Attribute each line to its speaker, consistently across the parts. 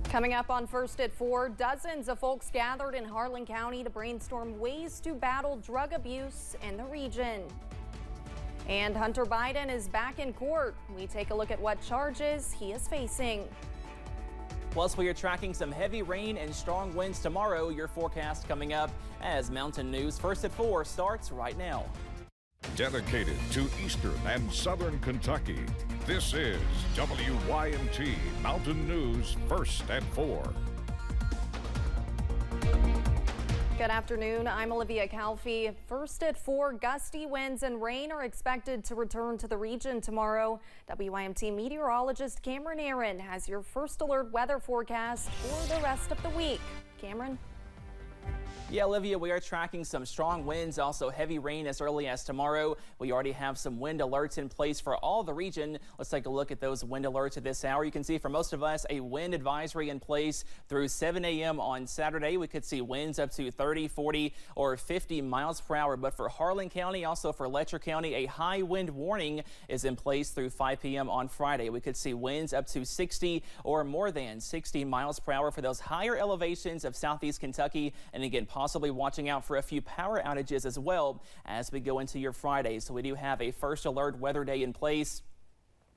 Speaker 1: Coming up on First at 4, dozens of folks gathered in Harlan County to brainstorm ways to battle drug abuse in the region. And Hunter Biden is back in court. We take a look at what charges he is facing.
Speaker 2: Plus, we are tracking some heavy rain and strong winds tomorrow. Your forecast coming up as Mountain News First at 4 starts right now.
Speaker 3: Dedicated to Eastern and Southern Kentucky, this is WYMT Mountain News First at 4.
Speaker 1: Good afternoon. I'm Olivia Calfee. First at 4, gusty winds and rain are expected to return to the region tomorrow. WYMT meteorologist Cameron Aaron has your first alert weather forecast for the rest of the week. Cameron?
Speaker 2: Yeah, Olivia, we are tracking some strong winds, also heavy rain as early as tomorrow. We already have some wind alerts in place for all the region. Let's take a look at those wind alerts at this hour. You can see for most of us a wind advisory in place through 7 a.m. on Saturday. We could see winds up to 30, 40, or 50 miles per hour. But for Harlan County, also for Letcher County, a high wind warning is in place through 5 p.m. on Friday. We could see winds up to 60 or more than 60 miles per hour for those higher elevations of southeast Kentucky. And again, possibly watching out for a few power outages as well as we go into your Friday. So we do have a first alert weather day in place,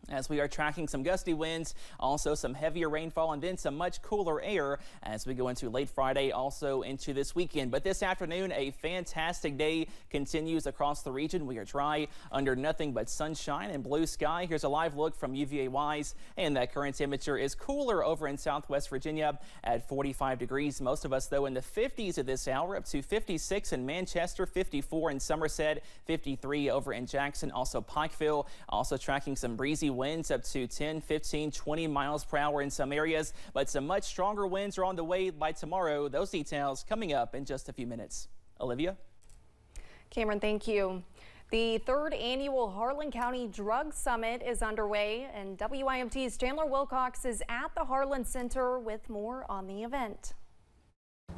Speaker 2: as we are tracking some gusty winds, also some heavier rainfall, and then some much cooler air as we go into late Friday, also into this weekend. But this afternoon, a fantastic day continues across the region. We are dry under nothing but sunshine and blue sky. Here's a live look from UVA-wise, and that current temperature is cooler over in Southwest Virginia at 45 degrees. Most of us, though, in the 50s at this hour, up to 56 in Manchester, 54 in Somerset, 53 over in Jackson, also Pikeville. Also tracking some breezy winds up to 10, 15, 20 miles per hour in some areas, but some much stronger winds are on the way by tomorrow. Those details coming up in just a few minutes. Olivia?
Speaker 1: Cameron, thank you. The third annual Harlan County Drug Summit is underway, and WYMT's Chandler Wilcox is at the Harlan Center with more on the event.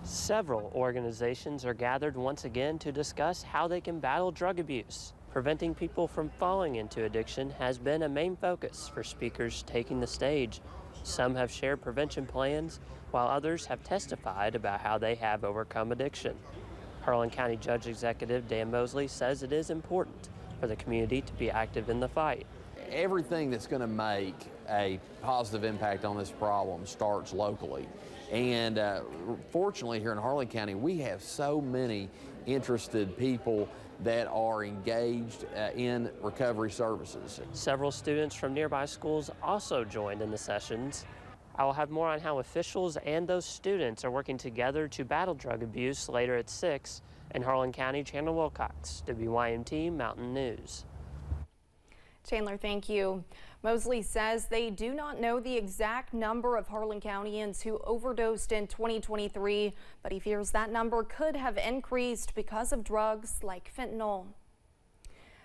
Speaker 4: Several organizations are gathered once again to discuss how they can battle drug abuse. Preventing people from falling into addiction has been a main focus for speakers taking the stage. Some have shared prevention plans, while others have testified about how they have overcome addiction. Harlan County Judge Executive Dan Mosley says it is important for the community to be active in the fight.
Speaker 5: Everything that's going to make a positive impact on this problem starts locally. And fortunately here in Harlan County, we have so many interested people that are engaged in recovery services.
Speaker 4: Several students from nearby schools also joined in the sessions. I will have more on how officials and those students are working together to battle drug abuse later at 6. In Harlan County, Chandler Wilcox, WYMT Mountain News.
Speaker 1: Chandler, thank you. Mosley says they do not know the exact number of Harlan Countyans who overdosed in 2023, but he fears that number could have increased because of drugs like fentanyl.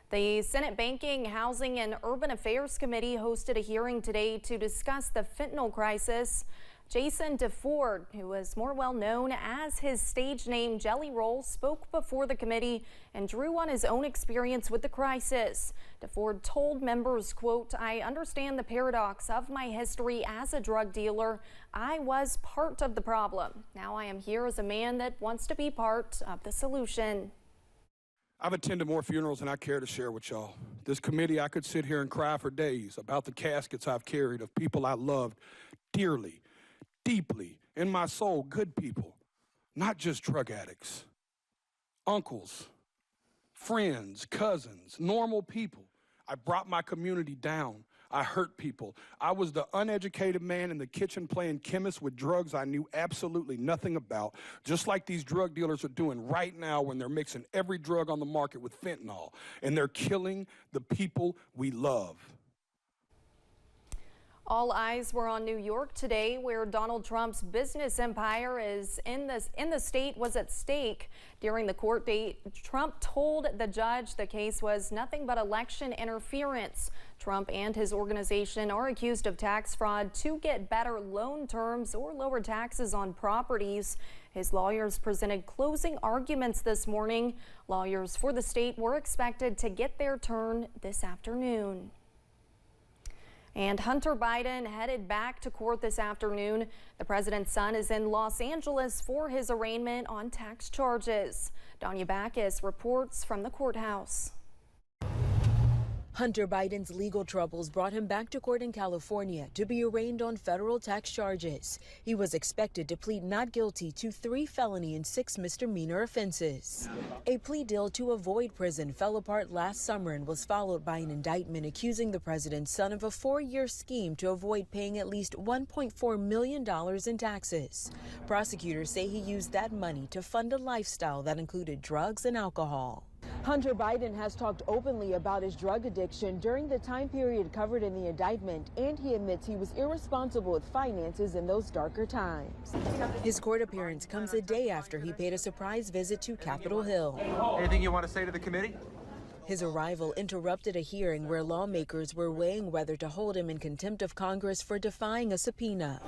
Speaker 1: The Senate Banking, Housing, and Urban Affairs Committee hosted a hearing today to discuss the fentanyl crisis. Jason DeFord, who is more well known as his stage name Jelly Roll, spoke before the committee and drew on his own experience with the crisis. DeFord told members, quote, "I understand the paradox of my history as a drug dealer. I was part of the problem. Now I am here as a man that wants to be part of the solution."
Speaker 6: I've attended more funerals than I care to share with y'all. This committee, I could sit here and cry for days about the caskets I've carried of people I loved dearly, deeply, in my soul, good people, not just drug addicts, uncles, friends, cousins, normal people. I brought my community down. I hurt people. I was the uneducated man in the kitchen playing chemist with drugs I knew absolutely nothing about, just like these drug dealers are doing right now when they're mixing every drug on the market with fentanyl, and they're killing the people we love.
Speaker 1: All eyes were on New York today, where Donald Trump's business empire is in the state was at stake. During the court date, Trump told the judge the case was nothing but election interference. Trump and his organization are accused of tax fraud to get better loan terms or lower taxes on properties. His lawyers presented closing arguments this morning. Lawyers for the state were expected to get their turn this afternoon. And Hunter Biden headed back to court this afternoon. The president's son is in Los Angeles for his arraignment on tax charges. Danya Backus reports from the courthouse.
Speaker 7: Hunter Biden's legal troubles brought him back to court in California to be arraigned on federal tax charges. He was expected to plead not guilty to 3 felony and 6 misdemeanor offenses. A plea deal to avoid prison fell apart last summer and was followed by an indictment accusing the president's son of a 4-year scheme to avoid paying at least $1.4 million in taxes. Prosecutors say he used that money to fund a lifestyle that included drugs and alcohol. Hunter Biden has talked openly about his drug addiction during the time period covered in the indictment, and he admits he was irresponsible with finances in those darker times. His court appearance comes a day after he paid a surprise visit to Capitol Hill.
Speaker 8: Anything you want to say to the committee?
Speaker 7: His arrival interrupted a hearing where lawmakers were weighing whether to hold him in contempt of Congress for defying a subpoena.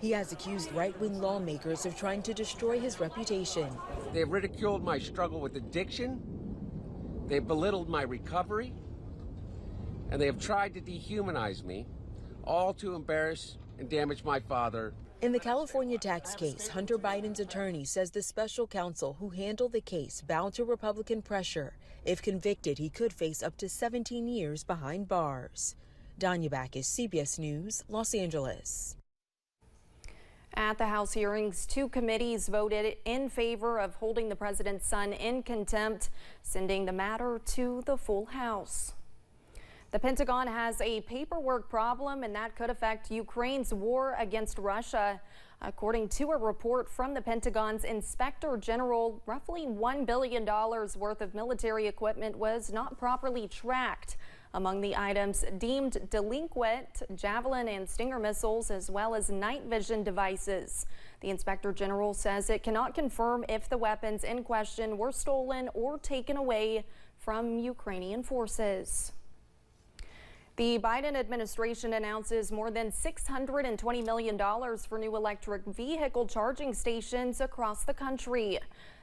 Speaker 7: He has accused right-wing lawmakers of trying to destroy his reputation.
Speaker 9: They've ridiculed my struggle with addiction, they've belittled my recovery, and they have tried to dehumanize me, all to embarrass and damage my father.
Speaker 7: In the California tax case, Hunter Biden's attorney says the special counsel who handled the case bowed to Republican pressure. If convicted, he could face up to 17 years behind bars. Danya Backus, CBS News, Los Angeles.
Speaker 1: At the House hearings, 2 committees voted in favor of holding the president's son in contempt, sending the matter to the full House. The Pentagon has a paperwork problem, and that could affect Ukraine's war against Russia. According to a report from the Pentagon's Inspector General, roughly $1 billion worth of military equipment was not properly tracked. Among the items deemed delinquent, Javelin and Stinger missiles, as well as night vision devices. The Inspector General says it cannot confirm if the weapons in question were stolen or taken away from Ukrainian forces. The Biden administration announces more than $620 million for new electric vehicle charging stations across the country.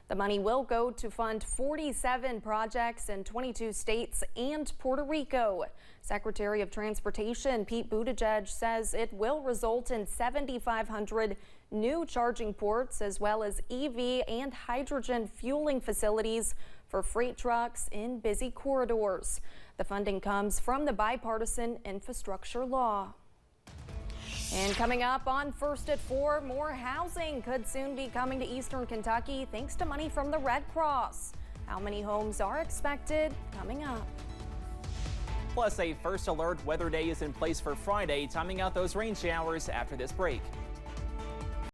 Speaker 1: The money will go to fund 47 projects in 22 states and Puerto Rico. Secretary of Transportation Pete Buttigieg says it will result in 7,500 new charging ports, as well as EV and hydrogen fueling facilities for freight trucks in busy corridors. The funding comes from the bipartisan infrastructure law. And coming up on First at 4, more housing could soon be coming to Eastern Kentucky thanks to money from the Red Cross. How many homes are expected? Coming up.
Speaker 2: Plus, a first alert weather day is in place for Friday, timing out those rain showers after this break.